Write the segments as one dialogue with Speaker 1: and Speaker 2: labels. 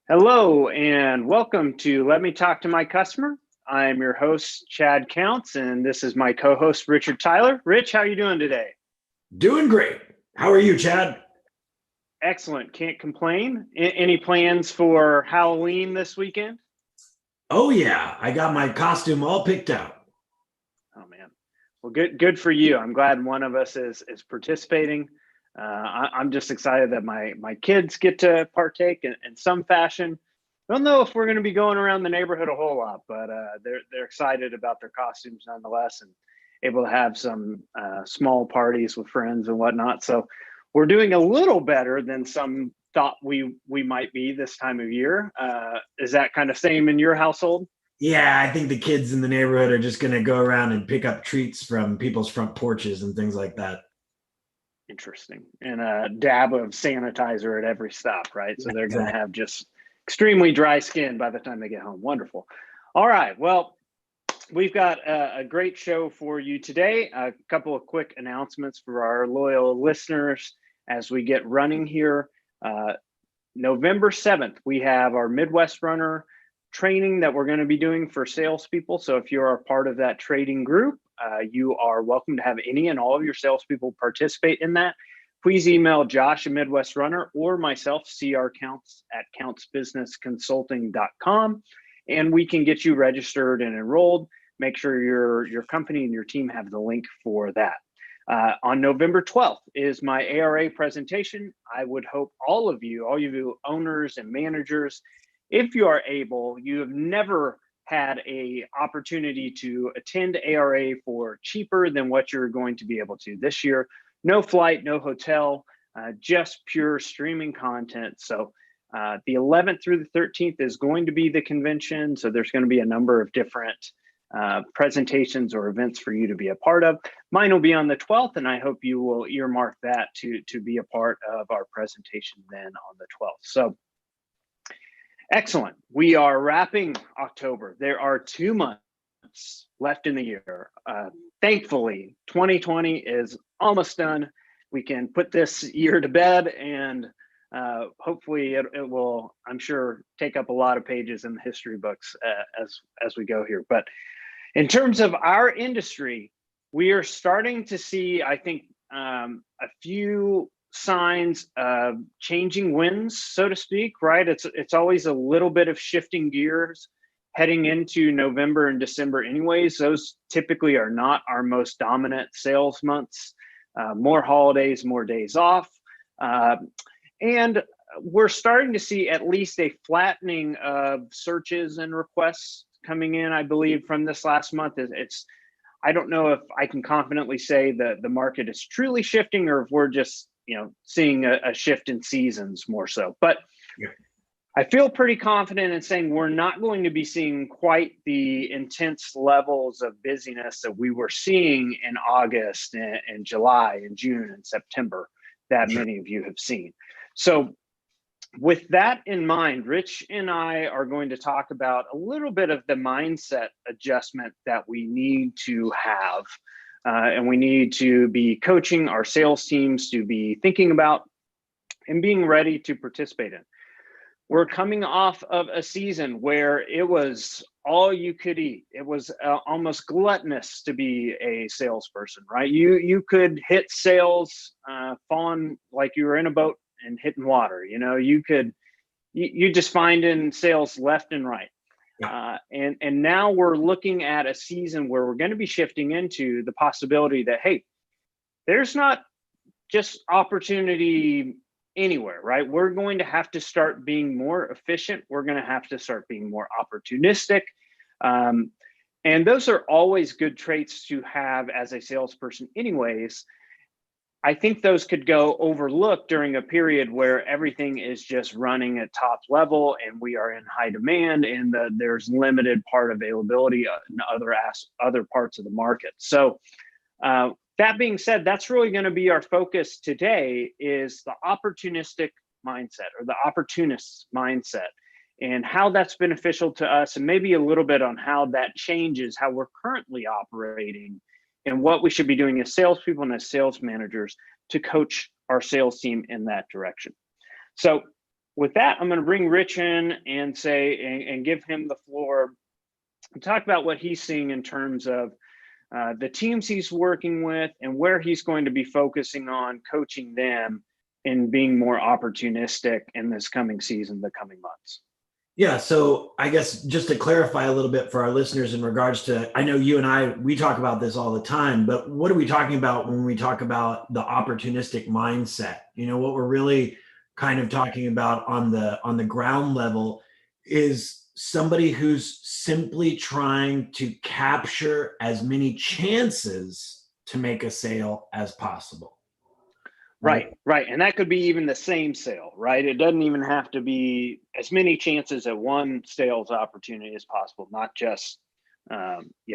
Speaker 1: Hello and welcome to Let Me Talk to My Customer. I'm your host, Chad Counts, and this is my co-host, Richard Tyler. Rich, how are you doing today?
Speaker 2: Doing great. How are you, Chad?
Speaker 1: Excellent. Can't complain. Any plans for Halloween this weekend?
Speaker 2: Oh yeah, I got my costume all picked out.
Speaker 1: Oh man. Well, good for you. I'm glad one of us is participating. I'm just excited that my kids get to partake in some fashion. I don't know if we're going to be going around the neighborhood a whole lot, but they're excited about their costumes nonetheless, and able to have some small parties with friends and whatnot. So we're doing a little better than some thought we might be this time of year. Is that kind of same in your household?
Speaker 2: Yeah, I think the kids in the neighborhood are just going to go around and pick up treats from people's front porches and things like that.
Speaker 1: Interesting. And a dab of sanitizer at every stop, right? So they're going to
Speaker 2: Exactly.
Speaker 1: have just extremely dry skin by the time they get home. Wonderful. All right. Well, we've got a great show for you today. A couple of quick announcements for our loyal listeners as we get running here. November 7th, we have our Midwest Runner training that we're going to be doing for salespeople. So if you're a part of that trading group, you are welcome to have any and all of your salespeople participate in that. Please email Josh at Midwest Runner or myself, crcounts at countsbusinessconsulting.com, and we can get you registered and enrolled. Make sure your company and your team have the link for that. On November 12th is my ARA presentation. I would hope all of you owners and managers, if you are able, you have never had a opportunity to attend ARA for cheaper than what you're going to be able to this year. No flight, no hotel, just pure streaming content. So the 11th through the 13th is going to be the convention. So there's going to be a number of different presentations or events for you to be a part of. Mine will be on the 12th, and I hope you will earmark that to be a part of our presentation then on the 12th. So excellent. We are wrapping October. There are 2 months left in the year. Thankfully, 2020 is almost done. We can put this year to bed, and hopefully it will, I'm sure, take up a lot of pages in the history books as we go here. But in terms of our industry, we are starting to see, I think, a few signs of changing winds, so to speak, right? It's always a little bit of shifting gears heading into November and December anyways. Those typically are not our most dominant sales months. More holidays, more days off. And we're starting to see at least a flattening of searches and requests coming in, I believe, from this last month. I don't know if I can confidently say that the market is truly shifting or if we're just, seeing a shift in seasons more so. But
Speaker 2: Yeah.
Speaker 1: I feel pretty confident in saying we're not going to be seeing quite the intense levels of busyness that we were seeing in August and July and June and September that many of you have seen. So with that in mind, Rich and I are going to talk about a little bit of the mindset adjustment that we need to have. And we need to be coaching our sales teams to be thinking about and being ready to participate in. We're coming off of a season where it was all you could eat. It was almost gluttonous to be a salesperson, right? You could hit sales falling like you were in a boat and hitting water. You just find in sales left and right.
Speaker 2: Yeah.
Speaker 1: And now we're looking at a season where we're going to be shifting into the possibility that, hey, there's not just opportunity anywhere, right? We're going to have to start being more efficient. We're going to have to start being more opportunistic. And those are always good traits to have as a salesperson anyways. I think those could go overlooked during a period where everything is just running at top level and we are in high demand and there's limited part availability in other parts of the market. So that being said, that's really going to be our focus today is the opportunistic mindset or the opportunist mindset and how that's beneficial to us and maybe a little bit on how that changes how we're currently operating and what we should be doing as salespeople and as sales managers to coach our sales team in that direction. So with that, I'm going to bring Rich in and say, and give him the floor and talk about what he's seeing in terms of the teams he's working with and where he's going to be focusing on coaching them and being more opportunistic in this coming season, the coming months.
Speaker 2: Yeah. So I guess just to clarify a little bit for our listeners in regards to, I know you and I, we talk about this all the time, but what are we talking about when we talk about the opportunistic mindset? You know, what we're really kind of talking about on the ground level is somebody who's simply trying to capture as many chances to make a sale as possible.
Speaker 1: Right. And that could be even the same sale, right? It doesn't even have to be as many chances at one sales opportunity as possible, not just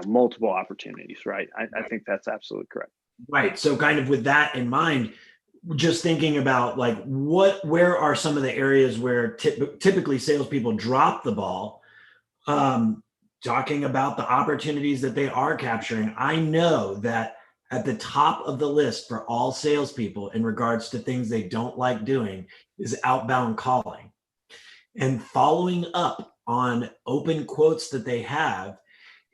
Speaker 1: multiple opportunities, right? I think that's absolutely correct.
Speaker 2: Right. So kind of with that in mind, just thinking about like where are some of the areas where typically salespeople drop the ball, talking about the opportunities that they are capturing. I know that at the top of the list for all salespeople in regards to things they don't like doing is outbound calling and following up on open quotes that they have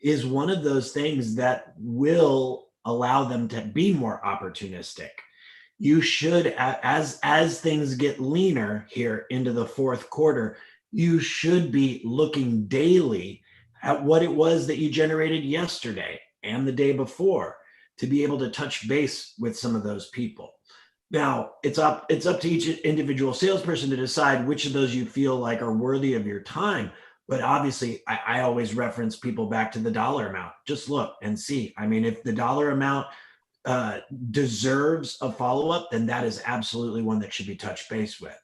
Speaker 2: is one of those things that will allow them to be more opportunistic. You should, as things get leaner here into the fourth quarter, you should be looking daily at what it was that you generated yesterday and the day before to be able to touch base with some of those people. Now, it's up to each individual salesperson to decide which of those you feel like are worthy of your time. But obviously, I always reference people back to the dollar amount. Just look and see. I mean, if the dollar amount deserves a follow-up, then that is absolutely one that should be touched base with.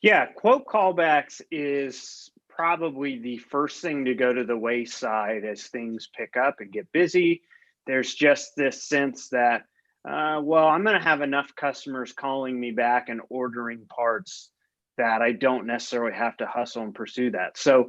Speaker 1: Yeah, quote callbacks is probably the first thing to go to the wayside as things pick up and get busy. There's just this sense that, well, I'm going to have enough customers calling me back and ordering parts that I don't necessarily have to hustle and pursue that. So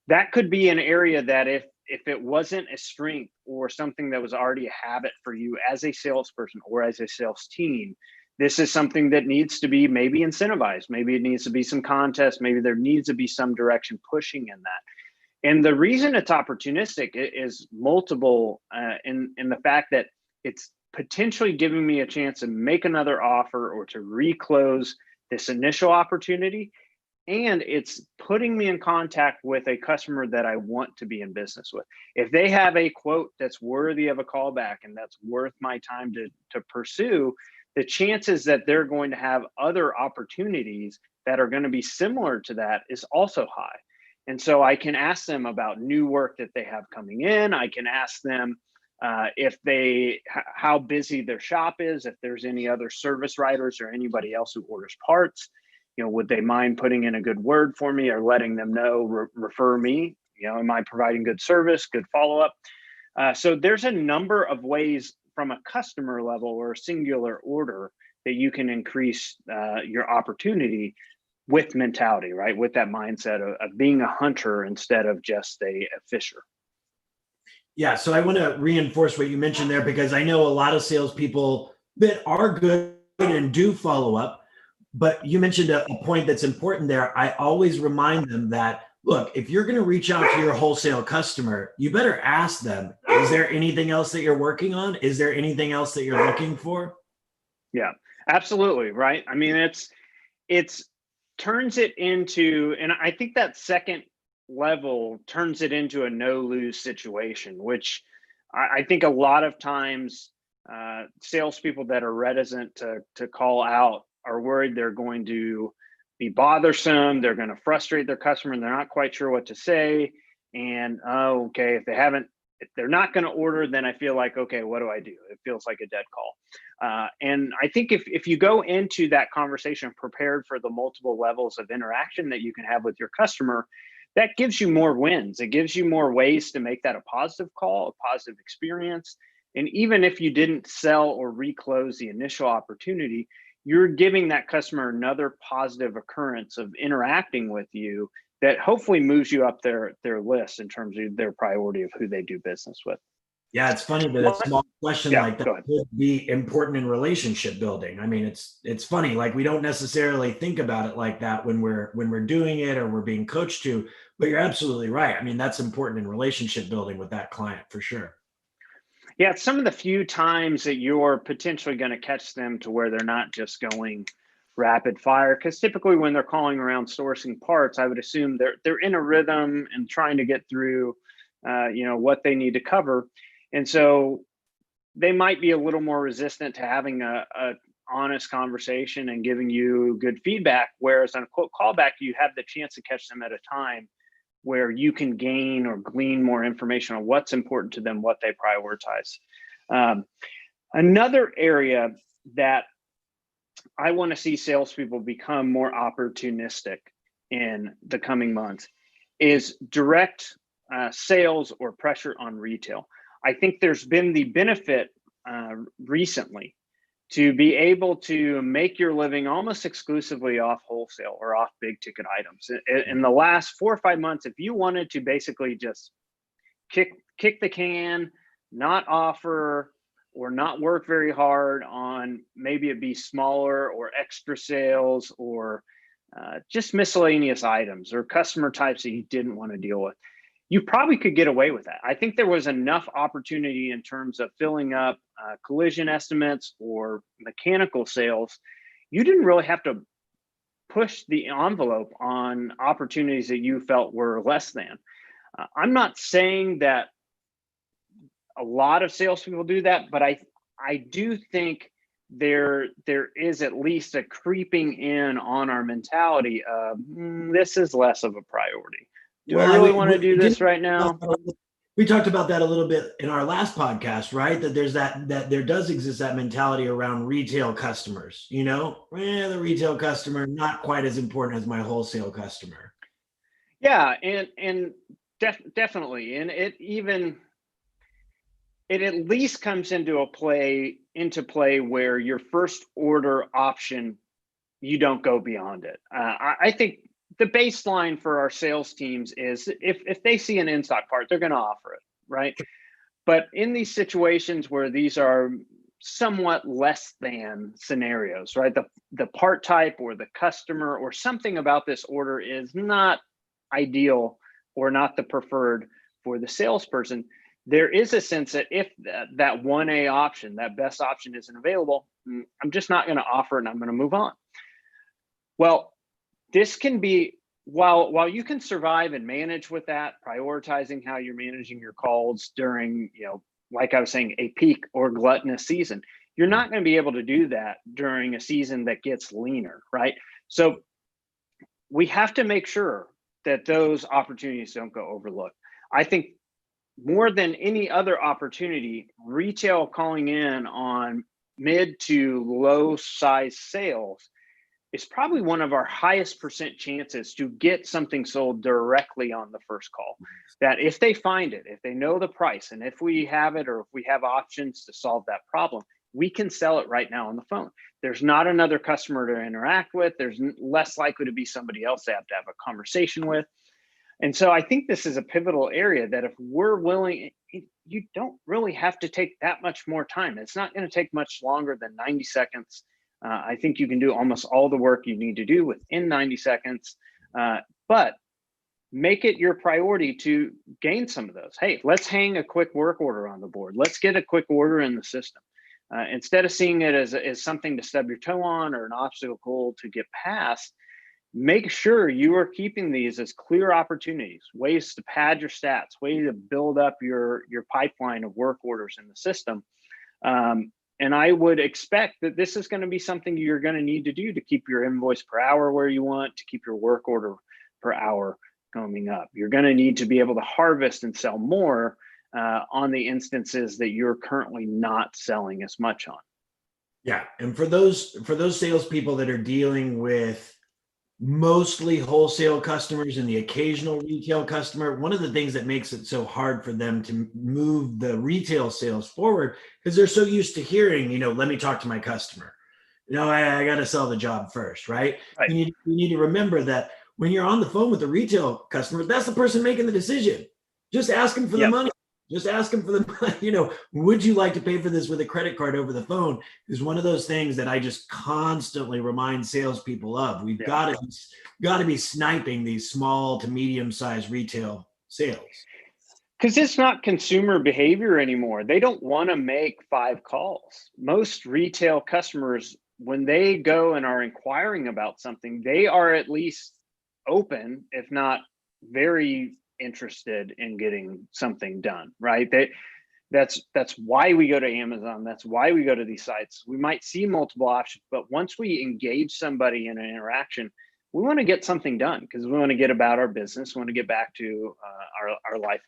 Speaker 1: that could be an area that if it wasn't a strength or something that was already a habit for you as a salesperson or as a sales team, this is something that needs to be maybe incentivized. Maybe it needs to be some contest. Maybe there needs to be some direction pushing in that. And the reason it's opportunistic is multiple in the fact that it's potentially giving me a chance to make another offer or to reclose this initial opportunity. And it's putting me in contact with a customer that I want to be in business with. If they have a quote that's worthy of a callback and that's worth my time to pursue, the chances that they're going to have other opportunities that are going to be similar to that is also high. And so I can ask them about new work that they have coming in. I can ask them how busy their shop is, if there's any other service writers or anybody else who orders parts. Would they mind putting in a good word for me or letting them know, refer me? Am I providing good service, good follow-up? So there's a number of ways from a customer level or a singular order that you can increase your opportunity with mentality, right? With that mindset of being a hunter instead of just a fisher.
Speaker 2: Yeah, so I want to reinforce what you mentioned there because I know a lot of salespeople that are good and do follow up. But you mentioned a point that's important there. I always remind them that, look, if you're going to reach out to your wholesale customer, you better ask them, is there anything else that you're working on? Is there anything else that you're looking for?
Speaker 1: Yeah, absolutely. Right. I mean, it's turns it into, and I think that second level turns it into a no lose situation, which I think a lot of times salespeople that are reticent to call out are worried they're going to be bothersome, they're going to frustrate their customer, and they're not quite sure what to say. And okay, if they're not going to order, then I feel like, okay, what do I do? It feels like a dead call. And I think if you go into that conversation prepared for the multiple levels of interaction that you can have with your customer, that gives you more wins. It gives you more ways to make that a positive call, a positive experience. And even if you didn't sell or reclose the initial opportunity, you're giving that customer another positive occurrence of interacting with you that hopefully moves you up their list in terms of their priority of who they do business with.
Speaker 2: Yeah, it's funny that a
Speaker 1: What?
Speaker 2: small question
Speaker 1: Yeah,
Speaker 2: like that
Speaker 1: go ahead.
Speaker 2: could be important in relationship building. I mean, it's funny, like we don't necessarily think about it like that when we're doing it or we're being coached to, but you're absolutely right. I mean, that's important in relationship building with that client for sure.
Speaker 1: Yeah, it's some of the few times that you're potentially going to catch them to where they're not just going rapid fire. Because typically, when they're calling around sourcing parts, I would assume they're in a rhythm and trying to get through, what they need to cover, and so they might be a little more resistant to having a honest conversation and giving you good feedback. Whereas on a quote callback, you have the chance to catch them at a time where you can gain or glean more information on what's important to them, what they prioritize. Um, Another area that I want to see salespeople become more opportunistic in the coming months is direct sales or pressure on retail. I think there's been the benefit recently to be able to make your living almost exclusively off wholesale or off big ticket items. In the last 4 or 5 months, if you wanted to basically just kick the can, not offer or not work very hard on, maybe it be smaller or extra sales or just miscellaneous items or customer types that you didn't want to deal with, you probably could get away with that. I think there was enough opportunity in terms of filling up collision estimates or mechanical sales. You didn't really have to push the envelope on opportunities that you felt were less than. I'm not saying that a lot of salespeople do that, but I do think there is at least a creeping in on our mentality of this is less of a priority. Do I
Speaker 2: Well,
Speaker 1: really want to do this right
Speaker 2: uh,
Speaker 1: now?
Speaker 2: we talked about that a little bit in our last podcast, right? That there's that there does exist that mentality around retail customers. The retail customer not quite as important as my wholesale customer.
Speaker 1: Yeah, and definitely, and it at least comes into play where your first order option, you don't go beyond it. I think the baseline for our sales teams is if they see an in-stock part, they're going to offer it, right? But in these situations where these are somewhat less than scenarios, right? The part type or the customer or something about this order is not ideal or not the preferred for the salesperson. There is a sense that if that 1A option, that best option isn't available, I'm just not going to offer it and I'm going to move on. Well, this can be, while you can survive and manage with that, prioritizing how you're managing your calls during, like I was saying, a peak or gluttonous season, you're not going to be able to do that during a season that gets leaner, right? So we have to make sure that those opportunities don't go overlooked. I think more than any other opportunity, retail calling in on mid to low size sales is probably one of our highest percent chances to get something sold directly on the first call. That if they find it, if they know the price, and if we have it or if we have options to solve that problem, we can sell it right now on the phone. There's not another customer to interact with. There's less likely to be somebody else they have to have a conversation with. And so I think this is a pivotal area that if we're willing, you don't really have to take that much more time. It's not going to take much longer than 90 seconds. I think you can do almost all the work you need to do within 90 seconds, but make it your priority to gain some of those. Hey, let's hang a quick work order on the board. Let's get a quick order in the system. Instead of seeing it as something to stub your toe on or an obstacle to get past, make sure you are keeping these as clear opportunities, ways to pad your stats, ways to build up your pipeline of work orders in the system. And I would expect that this is going to be something you're going to need to do to keep your invoice per hour where you want, to keep your work order per hour coming up. You're going to need to be able to harvest and sell more on the instances that you're currently not selling as much on.
Speaker 2: Yeah, and for those salespeople that are dealing with mostly wholesale customers and the occasional retail customer, one of the things that makes it so hard for them to move the retail sales forward because they're so used to hearing, let me talk to my customer. I got to sell the job first, right?
Speaker 1: Right.
Speaker 2: You need to remember that when you're on the phone with the retail customer, that's the person making the decision. Just ask them for the money. Just ask them for the, would you like to pay for this with a credit card over the phone? Is one of those things that I just constantly remind salespeople of. We've
Speaker 1: Yeah.
Speaker 2: got to be sniping these small to medium sized retail sales.
Speaker 1: Because it's not consumer behavior anymore. They don't want to make 5 calls. Most retail customers, when they go and are inquiring about something, they are at least open, if not very interested in getting something done, right? That's why we go to Amazon. That's why we go to these sites. We might see multiple options, but once we engage somebody in an interaction, we want to get something done because we want to get about our business. We want to get back to our life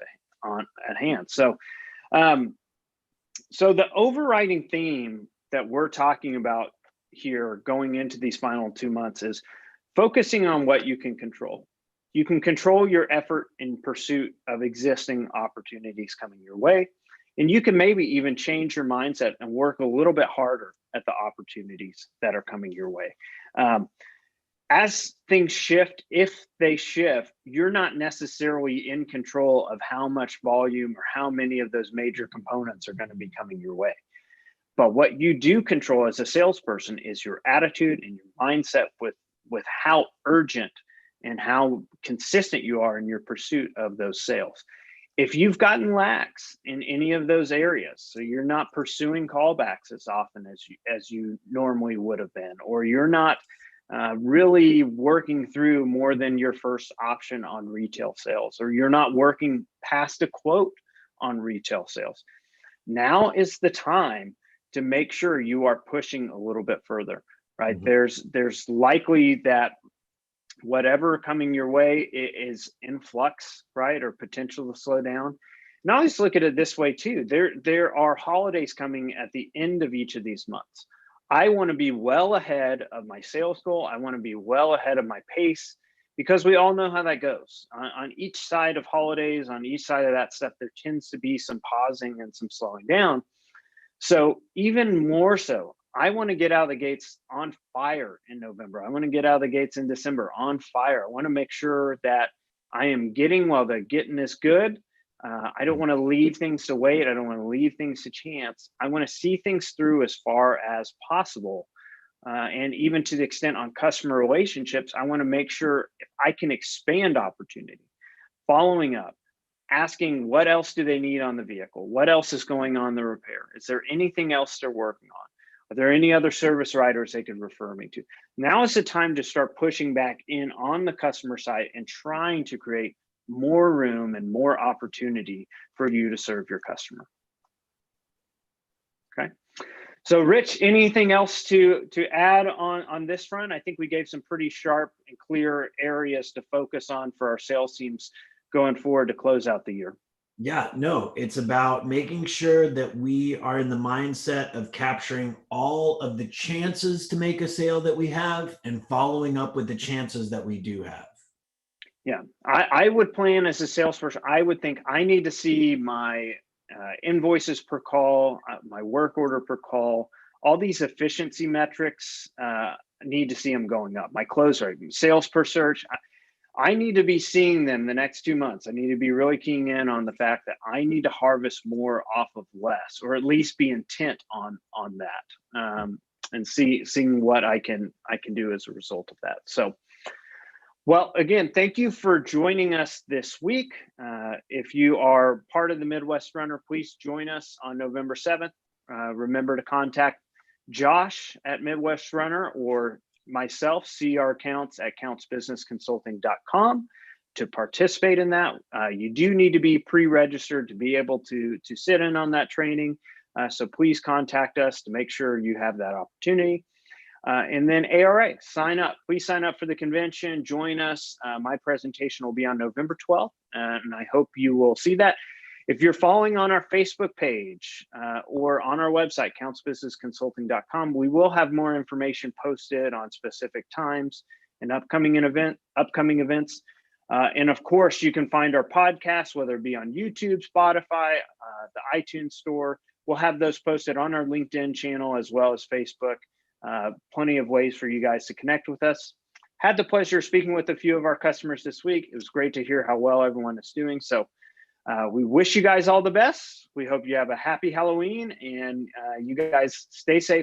Speaker 1: at hand. So, so the overriding theme that we're talking about here going into these final 2 months is focusing on what you can control. You can control your effort in pursuit of existing opportunities coming your way. And you can maybe even change your mindset and work a little bit harder at the opportunities that are coming your way. As things shift, if they shift, you're not necessarily in control of how much volume or how many of those major components are going to be coming your way. But what you do control as a salesperson is your attitude and your mindset with how urgent and how consistent you are in your pursuit of those sales. If you've gotten lax in any of those areas, so you're not pursuing callbacks as often as you normally would have been, or you're not really working through more than your first option on retail sales, or you're not working past a quote on retail sales, now is the time to make sure you are pushing a little bit further, right? Mm-hmm. There's likely that whatever coming your way is in flux, right? Or potential to slow down. And I always look at it this way too. There are holidays coming at the end of each of these months. I want to be well ahead of my sales goal. I want to be well ahead of my pace because we all know how that goes. On each side of holidays, on each side of that stuff, there tends to be some pausing and some slowing down. So even more so, I want to get out of the gates on fire in November. I want to get out of the gates in December on fire. I want to make sure that I am getting while the getting is good. I don't want to leave things to wait. I don't want to leave things to chance. I want to see things through as far as possible. And even to the extent on customer relationships, I want to make sure if I can expand opportunity, following up, asking what else do they need on the vehicle? What else is going on the repair? Is there anything else they're working on? Are there any other service writers they could refer me to? Now is the time to start pushing back in on the customer side and trying to create more room and more opportunity for you to serve your customer. Okay. So Rich, anything else to add on this front? I think we gave some pretty sharp and clear areas to focus on for our sales teams going forward to close out the year.
Speaker 2: Yeah, no, it's about making sure that we are in the mindset of capturing all of the chances to make a sale that we have and following up with the chances that we do have.
Speaker 1: Yeah, I would plan as a salesperson, I would think I need to see my invoices per call, my work order per call, all these efficiency metrics need to see them going up. My close rate, sales per search, I need to be seeing them the next 2 months. I need to be really keying in on the fact that I need to harvest more off of less, or at least be intent on that, and seeing what I can do as a result of that. So, well, again, thank you for joining us this week. If you are part of the Midwest Runner, please join us on November 7th. Remember to contact Josh at Midwest Runner or myself, CR Counts at countsbusinessconsulting.com to participate in that. You do need to be pre-registered to be able to sit in on that training. So please contact us to make sure you have that opportunity. And then ARA, sign up. Please sign up for the convention. Join us. My presentation will be on November 12th, and I hope you will see that. If you're following on our Facebook page or on our website, countsbusinessconsulting.com, we will have more information posted on specific times and upcoming events. And of course, you can find our podcasts, whether it be on YouTube, Spotify, the iTunes store. We'll have those posted on our LinkedIn channel as well as Facebook. Plenty of ways for you guys to connect with us. Had the pleasure of speaking with a few of our customers this week. It was great to hear how well everyone is doing. So We wish you guys all the best. We hope you have a happy Halloween, and you guys stay safe